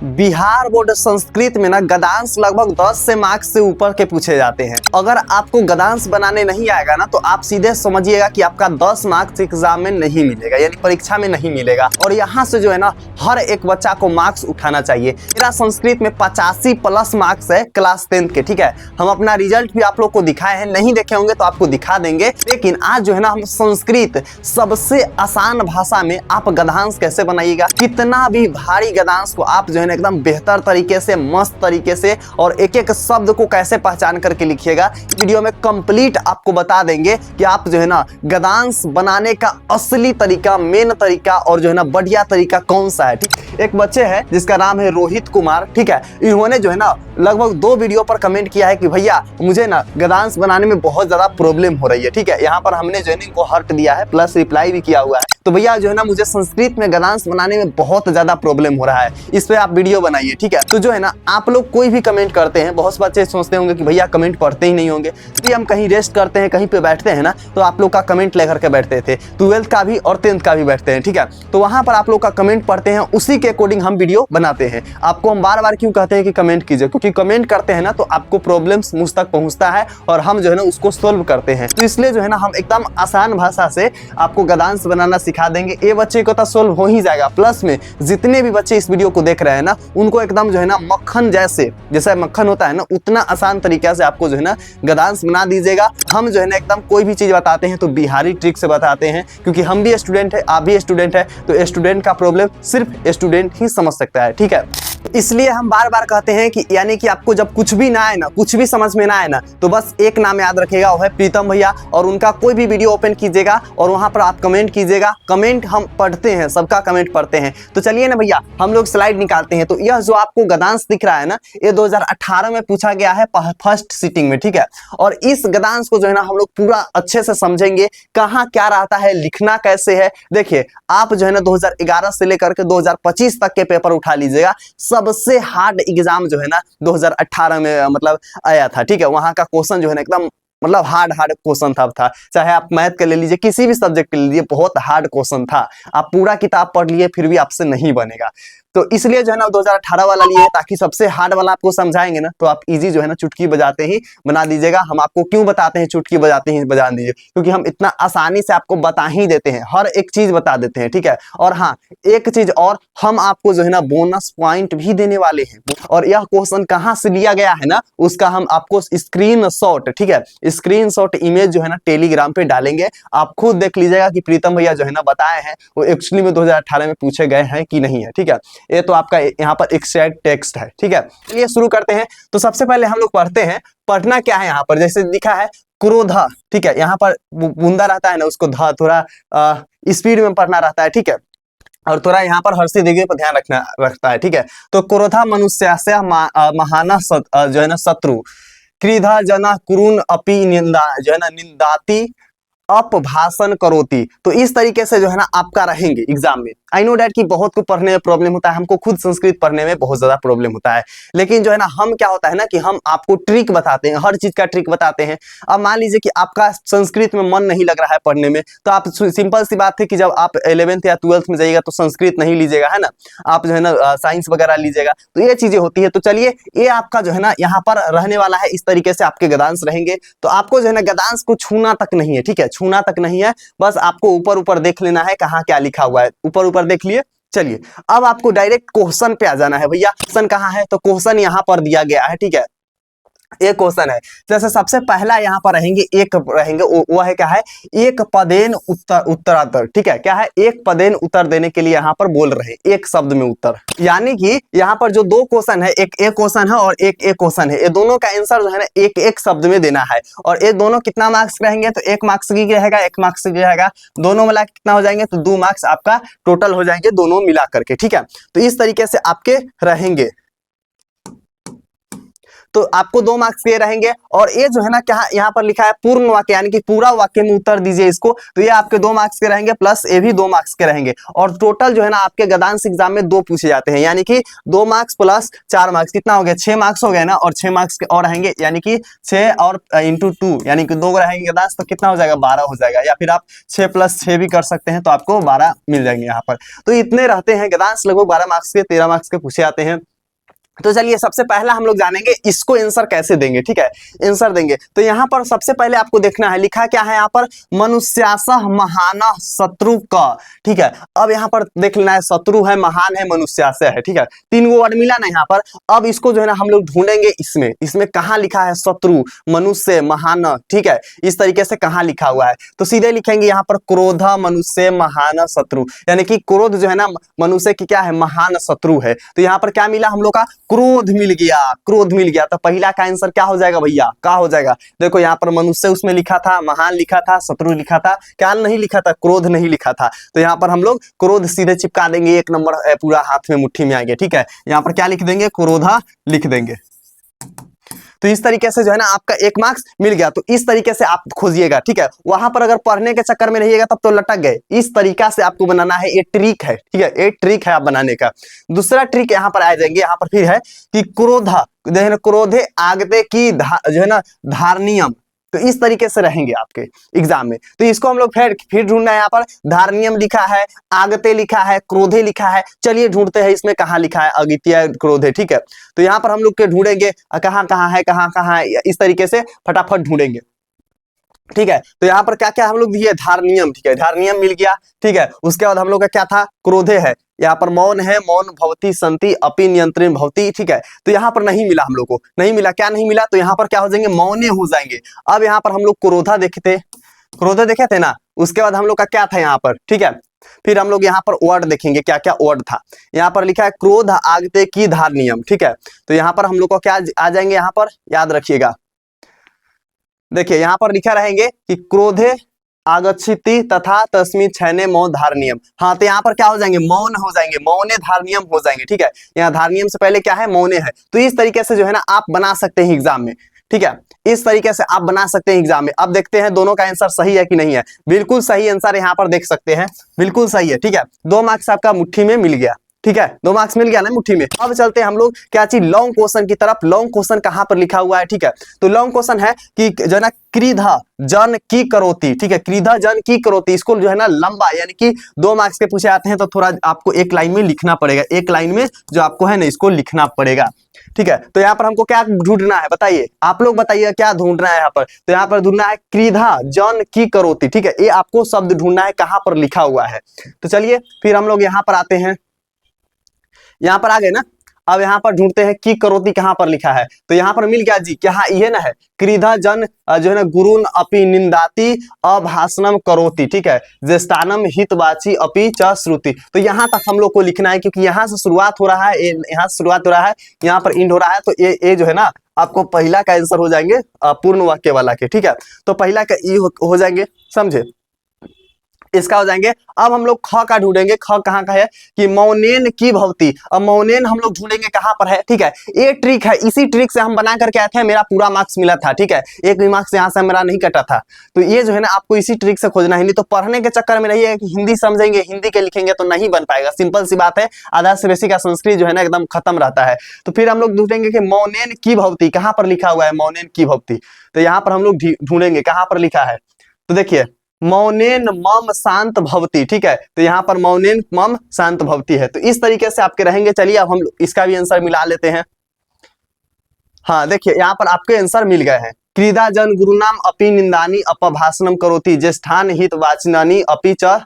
Bihar board Sanskrit में ना गद्यांश लगभग 10 से मार्क्स से ऊपर के पूछे जाते हैं। अगर आपको गद्यांश बनाने नहीं आएगा ना तो आप सीधे समझिएगा कि आपका 10 मार्क्स एग्जाम में नहीं मिलेगा, यानी परीक्षा में नहीं मिलेगा। और यहाँ से जो है ना हर एक बच्चा को मार्क्स उठाना चाहिए। मेरा संस्कृत में 85+ मार्क्स है क्लास 10 के, ठीक है। हम अपना रिजल्ट भी आप लोग को दिखाए हैं, नहीं देखे होंगे तो आपको दिखा देंगे। लेकिन आज जो है ना हम संस्कृत सबसे आसान भाषा में आप गद्यांश कैसे बनाइएगा, कितना भी भारी गद्यांश को आप जो है एकदम बेहतर तरीके से, मस्त तरीके से और एक एक शब्द को कैसे पहचान करके लिखिएगा, वीडियो में कंप्लीट आपको बता देंगे कि आप जो है ना गद्यांश बनाने का असली तरीका, मेन तरीका और जो है ना बढ़िया तरीका कौन सा है। ठीक, एक बच्चे हैं जिसका नाम है रोहित कुमार, ठीक है। इन्होंने जो है ना लगभग 2 वीडियो पर कमेंट किया है कि भैया मुझे ना गद्यांश बनाने में बहुत ज्यादा प्रॉब्लम हो रही है, ठीक है। यहाँ पर हमने जो है इनको हर्ट दिया है प्लस रिप्लाई भी किया हुआ है। तो भैया जो है ना मुझे संस्कृत में गद्यांश बनाने में बहुत ज्यादा प्रॉब्लम हो रहा है, इस पे आप वीडियो बनाइए, ठीक है। तो जो है ना आप लोग कोई भी कमेंट करते हैं, बहुत बच्चे सोचते होंगे कि भैया कमेंट पढ़ते ही नहीं होंगे। तो हम कहीं रेस्ट करते हैं, कहीं पे बैठते हैं ना, तो आप लोग का कमेंट लेकर के बैठते थे, 12th का भी और 10th का भी बैठते हैं, ठीक है। तो वहां पर आप लोग का कमेंट पढ़ते हैं, उसी के अकॉर्डिंग हम वीडियो बनाते हैं। आपको हम बार बार क्यों कहते हैं कि कमेंट कीजिए, क्योंकि कमेंट करते हैं ना तो आपको प्रॉब्लम्स मुझ तक पहुंचता है और हम जो है ना उसको सोल्व करते हैं। तो इसलिए जो है ना हम एकदम आसान भाषा से आपको गद्यांश बनाना सिखा देंगे। ये बच्चे को तो सोल्व हो ही जाएगा, प्लस में जितने भी बच्चे इस वीडियो को देख रहे हैं ना उनको एकदम जो है ना मक्खन जैसे मक्खन होता है ना, उतना आसान तरीके से आपको जो है ना गद्यांश बना दीजिएगा। हम जो है ना एकदम कोई भी चीज बताते हैं तो बिहारी ट्रिक से बताते हैं, क्योंकि हम भी स्टूडेंट है, आप भी स्टूडेंट है, तो स्टूडेंट का प्रॉब्लम सिर्फ स्टूडेंट ही समझ सकता है, ठीक है। इसलिए हम बार बार कहते हैं कि यानी कि आपको जब कुछ भी ना आए ना, कुछ भी समझ में ना आए ना, तो बस एक नाम याद रखिएगा, वो है प्रीतम भैया। और उनका कोई भी वीडियो ओपन कीजिएगा और वहां पर आप कमेंट कीजिएगा। कमेंट हम पढ़ते हैं, सबका कमेंट पढ़ते हैं। तो चलिए ना भैया हम लोग स्लाइड निकालते हैं। तो यह जो आपको गद्यांश दिख रहा है ना, ये 2018 में पूछा गया है फर्स्ट सीटिंग में, ठीक है। और इस गद्यांश को जो है ना हम लोग पूरा अच्छे से समझेंगे, कहाँ क्या रहता है, लिखना कैसे है। देखिए आप जो है ना 2011 से लेकर के 2025 तक के पेपर उठा लीजिएगा, सबसे हार्ड एग्जाम जो है ना 2018 में मतलब आया था, ठीक है। वहां का क्वेश्चन जो है ना एकदम मतलब हार्ड क्वेश्चन था। चाहे आप मैथ के ले लीजिए, किसी भी सब्जेक्ट के ले लीजिए, बहुत हार्ड क्वेश्चन था। आप पूरा किताब पढ़ लिए फिर भी आपसे नहीं बनेगा। तो इसलिए जो है ना 2018 वाला लिए, ताकि सबसे हार्ड वाला आपको समझाएंगे ना तो आप इजी जो है ना चुटकी बजाते ही बना दीजिएगा। हम आपको क्यों बताते हैं चुटकी बजाते ही बजा दीजिए, क्योंकि हम इतना आसानी से आपको बता ही देते हैं, हर एक चीज बता देते हैं, ठीक है। और हाँ एक चीज और, हम आपको जो है ना बोनस पॉइंट भी देने वाले हैं। और यह क्वेश्चन कहाँ से लिया गया है ना, उसका हम आपको स्क्रीनशॉट, ठीक है, स्क्रीनशॉट इमेज जो है ना टेलीग्राम पे डालेंगे। आप खुद देख लीजिएगा कि प्रीतम भैया जो है ना बताए हैं वो एक्चुअली में 2018 में पूछे गए हैं कि नहीं है, ठीक है। ये तो आपका यहाँ पर एक्सट्रैक्ट टेक्स्ट है, ठीक है। चलिए शुरू करते हैं। तो सबसे पहले हम लोग पढ़ते हैं, पढ़ना क्या है यहाँ पर, जैसे लिखा है क्रोधा, ठीक है। यहाँ पर बूंदा रहता है ना, उसको ध थोड़ा स्पीड में पढ़ना रहता है, ठीक है। और थोड़ा यहाँ पर हर्षी दीर्घ पर ध्यान रखता है, ठीक है। तो क्रोधा मनुष्यस्य महाना जो है ना शत्रु, क्रीधा जना कुरुन अपि निंदा जो है ना निंदाति अपभाषण करोती। तो इस तरीके से जो है ना आपका रहेंगे एग्जाम में। आई नो डैट कि बहुत को पढ़ने में प्रॉब्लम होता है, हमको खुद संस्कृत पढ़ने में बहुत ज्यादा प्रॉब्लम होता है। लेकिन जो है ना हम क्या होता है ना कि हम आपको ट्रिक बताते हैं, हर चीज का ट्रिक बताते हैं। अब मान लीजिए कि आपका संस्कृत में मन नहीं लग रहा है पढ़ने में, तो आप सिंपल सी बात है कि जब आप 11th या 12th में जाइएगा तो संस्कृत नहीं लीजिएगा, है ना, आप जो है ना साइंस वगैरह लीजिएगा। तो ये चीजें होती है। तो चलिए ये आपका जो है ना यहाँ पर रहने वाला है, इस तरीके से आपके गद्यांश रहेंगे। तो आपको जो है ना गद्यांश को छूना तक नहीं है, ठीक है, छूना तक नहीं है, बस आपको ऊपर ऊपर देख लेना है कहाँ क्या लिखा हुआ है, ऊपर ऊपर देख लिए। चलिए अब आपको डायरेक्ट क्वेश्चन पे आ जाना है। भैया क्वेश्चन कहाँ है, तो क्वेश्चन यहाँ पर दिया गया है, ठीक है। एक क्वेश्चन है, जैसे सबसे पहला यहाँ पर रहेंगे, एक रहेंगे वो है क्या है, एक पदेन उत्तरातर, ठीक है। क्या है, एक पदेन उत्तर देने के लिए यहाँ पर बोल रहे हैं, एक शब्द में उत्तर। यानी कि यहाँ पर जो 2 क्वेश्चन है, एक क्वेश्चन है और एक क्वेश्चन है, ये दोनों का आंसर जो है ना एक शब्द में देना है। और ये दोनों कितना मार्क्स रहेंगे, तो 1 मार्क्स की रहेगा, 1 मार्क्स की रहेगा, दोनों मिला कितना हो जाएंगे, तो 2 मार्क्स आपका टोटल हो जाएंगे दोनों मिला करके, ठीक है। तो इस तरीके से आपके रहेंगे। तो आपको 2 मार्क्स के रहेंगे। और ये जो है ना क्या यहाँ पर लिखा है पूर्ण वाक्य, यानी कि पूरा वाक्य में उत्तर दीजिए इसको, तो ये आपके 2 मार्क्स के रहेंगे, प्लस ये भी 2 मार्क्स के रहेंगे। और टोटल जो है ना आपके गद्यांश एग्जाम में 2 पूछे जाते हैं, यानी कि 2 मार्क्स प्लस 4 मार्क्स कितना हो गया, 6 मार्क्स हो गए ना। और 6 मार्क्स के और रहेंगे, यानी कि 6 और इंटू 2 यानी कि 2 रहेंगे गद्यांश, तो कितना हो जाएगा, 12 हो जाएगा। या फिर आप 6 + 6 भी कर सकते हैं, तो आपको 12 मिल जाएंगे यहाँ पर। तो इतने रहते हैं गद्यांश, लगभग 12 मार्क्स के, 13 मार्क्स के पूछे जाते हैं। तो चलिए सबसे पहला हम लोग जानेंगे इसको आंसर कैसे देंगे, ठीक है, आंसर देंगे। तो यहाँ पर सबसे पहले आपको देखना है, लिखा क्या है यहाँ पर, मनुष्यासह महानः शत्रु क, ठीक है। अब यहाँ पर देख लेना है, शत्रु है, महान है, मनुष्यासह है, ठीक है, 3 गो वर्ड मिला ना यहाँ पर। अब इसको जो है ना हम लोग ढूंढेंगे, इसमें कहाँ लिखा है शत्रु, मनुष्य, महान, ठीक है, इस तरीके से कहाँ लिखा हुआ है। तो सीधे लिखेंगे यहाँ पर क्रोध मनुष्य महान शत्रु, यानी कि क्रोध जो है ना मनुष्य की क्या है, महान शत्रु है। तो यहाँ पर क्या मिला हम लोग का, क्रोध मिल गया, क्रोध मिल गया। तो पहला का आंसर क्या हो जाएगा भैया, क्या हो जाएगा, देखो यहाँ पर मनुष्य उसमें लिखा था, महान लिखा था, शत्रु लिखा था, क्या नहीं लिखा था, क्रोध नहीं लिखा था। तो यहाँ पर हम लोग क्रोध सीधे चिपका देंगे, 1 नंबर पूरा हाथ में मुट्ठी में आएंगे, ठीक है। यहाँ पर क्या लिख देंगे, क्रोधा लिख देंगे। तो इस तरीके से जो है ना आपका 1 मार्क्स मिल गया। तो इस तरीके से आप खोजिएगा, ठीक है। वहां पर अगर पढ़ने के चक्कर में रहिएगा तब तो लटक गए। इस तरीका से आपको बनाना है, ये ट्रिक है, ठीक है, ये ट्रिक है आप बनाने का। दूसरा ट्रिक यहाँ पर आ जाएंगे, यहाँ पर फिर है कि क्रोधा, जो है ना क्रोधे आगते की जो है ना धारणीयम। तो इस तरीके से रहेंगे आपके एग्जाम में। तो इसको हम लोग फिर ढूंढना है, यहाँ पर धारणीयम लिखा है, आगते लिखा है, क्रोधे लिखा है। चलिए ढूंढते हैं इसमें कहाँ लिखा है, अगित्य क्रोधे, ठीक है। तो यहाँ पर हम लोग के ढूंढेंगे कहाँ कहाँ है, कहाँ कहाँ है, इस तरीके से फटाफट ढूंढेंगे, ठीक है। तो यहाँ पर क्या क्या हम लोग दिए, धारणीयम, ठीक है, धारणीयम मिल गया, ठीक है। उसके बाद हम लोग का क्या था, क्रोधे है, यहाँ पर मौन है, मौन भवती संति अपि नियंत्रण भवती, ठीक है। तो यहाँ पर नहीं मिला, हम लोग को नहीं मिला, क्या नहीं मिला, तो यहाँ पर क्या हो जाएंगे, मौने हो जाएंगे। अब यहाँ पर हम लोग क्रोधा देखे थे, क्रोधे देखे थे ना, उसके बाद हम लोग का क्या था यहाँ पर, ठीक है। फिर हम लोग यहाँ पर वर्ड देखेंगे, क्या क्या वर्ड था। यहाँ पर लिखा है क्रोध आगते की धारणीयम, ठीक है। तो यहाँ पर हम लोग को क्या आ जाएंगे, यहाँ पर याद रखिएगा, देखिए यहाँ पर लिखा रहेंगे कि क्रोधे आगच्छति तथा तस्मिन् क्षणे मौन धारणीयम। हाँ, तो यहाँ पर क्या हो जाएंगे, मौन हो जाएंगे, मौने धारणीयम हो जाएंगे, ठीक है। यहाँ धारणीयम से पहले क्या है, मौने है। तो इस तरीके से जो है ना आप बना सकते हैं एग्जाम में, ठीक है, इस तरीके से आप बना सकते हैं एग्जाम में। अब देखते हैं दोनों का आंसर सही है कि नहीं है। बिल्कुल सही आंसर यहाँ पर देख सकते हैं, बिल्कुल सही है, ठीक है। 2 मार्क्स आपका मुट्ठी में मिल गया, ठीक है, 2 मार्क्स मिल गया ना मुट्ठी में। अब चलते हैं हम लोग क्या चीज, लॉन्ग क्वेश्चन की तरफ। लॉन्ग क्वेश्चन कहां पर लिखा हुआ है, ठीक है। तो लॉन्ग क्वेश्चन है कि जो है ना क्रीधा जन की करोती, ठीक है, क्रीधा जन की करोती, इसको जो है ना लंबा, यानी कि 2 मार्क्स के पूछे आते हैं तो थोड़ा आपको 1 लाइन में लिखना पड़ेगा, 1 लाइन में जो आपको है ना इसको लिखना पड़ेगा, ठीक है। तो यहाँ पर हमको क्या ढूंढना है, बताइए, आप लोग बताइए क्या ढूंढना है यहाँ पर। तो यहाँ पर ढूंढना है क्रीधा जन की करोती, ठीक है, ये आपको शब्द ढूंढना है कहाँ पर लिखा हुआ है। तो चलिए फिर हम लोग यहाँ पर आते हैं, यहाँ पर आ गए ना। अब यहाँ पर ढूंढते हैं की करोती कहाँ पर लिखा है। तो यहाँ पर मिल गया जी, क्या ये ना है, क्रीधा जन जो है ना गुरुन अपि निंदाति अभाषणम करोति, ठीक है, ज्येष्ठानम हितवाची अपि च श्रुति। तो यहाँ तक हम लोग को लिखना है, क्योंकि यहाँ से शुरुआत हो रहा है, यहाँ से शुरुआत हो रहा है, यहाँ पर इंड हो रहा है। तो ये जो है ना आपको पहला का आंसर हो जाएंगे पूर्ण वाक्य वाला के, ठीक है। तो पहला का ई हो जाएंगे, समझे, इसका हो जाएंगे। अब हम लोग ख का ढूंढेंगे, ख कहाँ का है कि मौनेन की भवती। अब मौनेन हम लोग ढूंढेंगे कहाँ पर है, ठीक है। ये ट्रिक है, इसी ट्रिक से हम बना करके आए थे, मेरा पूरा मार्क्स मिला था, ठीक है, 1 भी मार्क्स यहाँ से मेरा नहीं कटा था। तो ये जो है ना आपको इसी ट्रिक से खोजना है, नहीं तो पढ़ने के चक्कर में रहिए कि हिंदी समझेंगे, हिंदी के लिखेंगे तो नहीं बन पाएगा। सिंपल सी बात है, आधा से बेसी का संस्कृत जो है ना एकदम खत्म रहता है। तो फिर हम लोग ढूंढेंगे कि मौनेन की भवती कहाँ पर लिखा हुआ है, मौनेन की भवती। तो यहाँ पर हम लोग ढूंढेंगे कहाँ पर लिखा है। तो देखिए मौनेन मम शांत भवती, ठीक है। तो यहाँ पर मौनेन मम शांत भवती है। तो इस तरीके से आपके रहेंगे। चलिए अब हम इसका भी आंसर मिला लेते हैं। हाँ देखिए यहाँ पर आपके आंसर मिल गए हैं। क्रीदा जन गुरुनाम अपि निंदानी अपभाषणम करोति ज्येष्ठान हित वाचनानी अपि च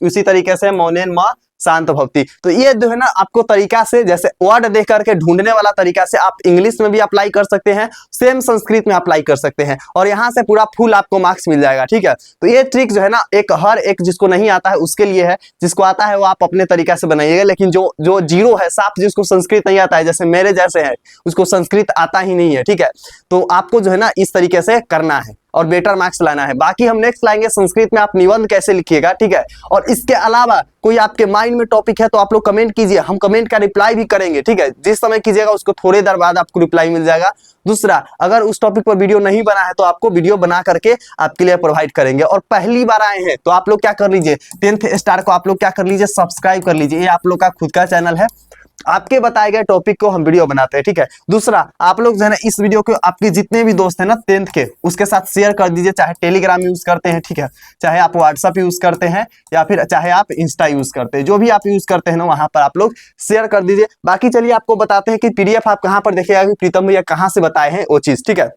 उसी तरीके से मौनेन म शांत भक्ति। तो ये जो है ना आपको तरीका से, जैसे वर्ड देख करके ढूंढने वाला तरीका से आप इंग्लिश में भी अप्लाई कर सकते हैं, सेम संस्कृत में अप्लाई कर सकते हैं, और यहाँ से पूरा फुल आपको मार्क्स मिल जाएगा, ठीक है। तो ये ट्रिक जो है ना हर एक जिसको नहीं आता है उसके लिए है, जिसको आता है वो आप अपने तरीका से बनाइएगा। लेकिन जो जीरो है, साफ जिसको संस्कृत नहीं आता है, जैसे मेरे जैसे है, उसको संस्कृत आता ही नहीं है, ठीक है, तो आपको जो है ना इस तरीके से करना है और बेटर मार्क्स लाना है। बाकी हम नेक्स्ट लाएंगे संस्कृत में आप निबंध कैसे लिखिएगा, ठीक है। और इसके अलावा कोई आपके माइंड में टॉपिक है तो आप लोग कमेंट कीजिए, हम कमेंट का रिप्लाई भी करेंगे, ठीक है। जिस समय कीजिएगा उसको थोड़ी देर बाद आपको रिप्लाई मिल जाएगा। दूसरा, अगर उस टॉपिक पर वीडियो नहीं बना है तो आपको वीडियो बना करके आपके लिए प्रोवाइड करेंगे। और पहली बार आए हैं तो आप लोग क्या कर लीजिए, 10th स्टार को आप लोग क्या कर लीजिए, सब्सक्राइब कर लीजिए। ये आप लोग का खुद का चैनल है, आपके बताए गए टॉपिक को हम वीडियो बनाते हैं, ठीक है। दूसरा, आप लोग जो है ना इस वीडियो को आपके जितने भी दोस्त हैं ना 10th के, उसके साथ शेयर शेयर कर दीजिए, चाहे टेलीग्राम यूज करते हैं, ठीक है, चाहे आप व्हाट्सअप यूज करते हैं या फिर चाहे आप इंस्टा यूज करते हैं, जो भी आप यूज करते हैं ना वहां पर आप लोग शेयर कर दीजिए। बाकी चलिए आपको बताते हैं कि पीडीएफ आप कहां पर देखिएगा कि प्रीतम भैया कहां से बताए हैं वो चीज, ठीक है।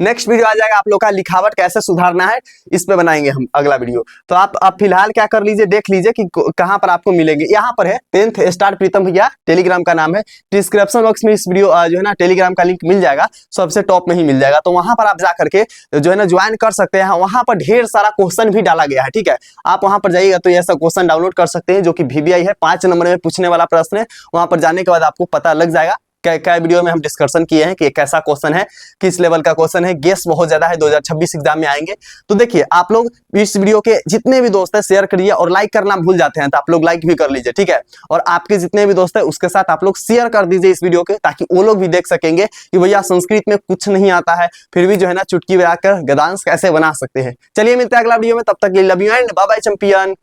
नेक्स्ट वीडियो आ जाएगा आप लोग का लिखावट कैसे सुधारना है, इस पे बनाएंगे हम अगला वीडियो। तो आप फिलहाल क्या कर लीजिए, देख लीजिए कि कहां पर आपको मिलेंगे। यहाँ पर है 10th स्टार प्रीतम भैया, टेलीग्राम का नाम है। डिस्क्रिप्शन बॉक्स में इस वीडियो जो है ना टेलीग्राम का लिंक मिल जाएगा, सबसे टॉप में ही मिल जाएगा। तो वहां पर आप जा करके जो है ना ज्वाइन कर सकते हैं। वहां पर ढेर सारा क्वेश्चन भी डाला गया है, ठीक है। आप वहां पर जाइएगा तो ऐसा क्वेश्चन डाउनलोड कर सकते हैं जो कि VBI है, 5 नंबर में पूछने वाला प्रश्न है। वहां पर जाने के बाद आपको पता लग जाएगा। क्या वीडियो में हम डिस्कशन किए हैं कि कैसा क्वेश्चन है, किस लेवल का क्वेश्चन है, गेस बहुत ज्यादा है, 2026 एग्जाम में आएंगे। तो देखिए आप लोग इस वीडियो के जितने भी दोस्त हैं शेयर करिए, और लाइक करना भूल जाते हैं तो आप लोग लाइक भी कर लीजिए, ठीक है। और आपके जितने भी दोस्त हैं उसके साथ आप लोग शेयर कर दीजिए इस वीडियो के, ताकि वो लोग भी देख सकेंगे कि भैया संस्कृत में कुछ नहीं आता है, फिर भी जो है ना चुटकी बजाकर गद्यांश कैसे बना सकते हैं। चलिए मिलते हैं अगला वीडियो में, तब तक love you and bye bye champion.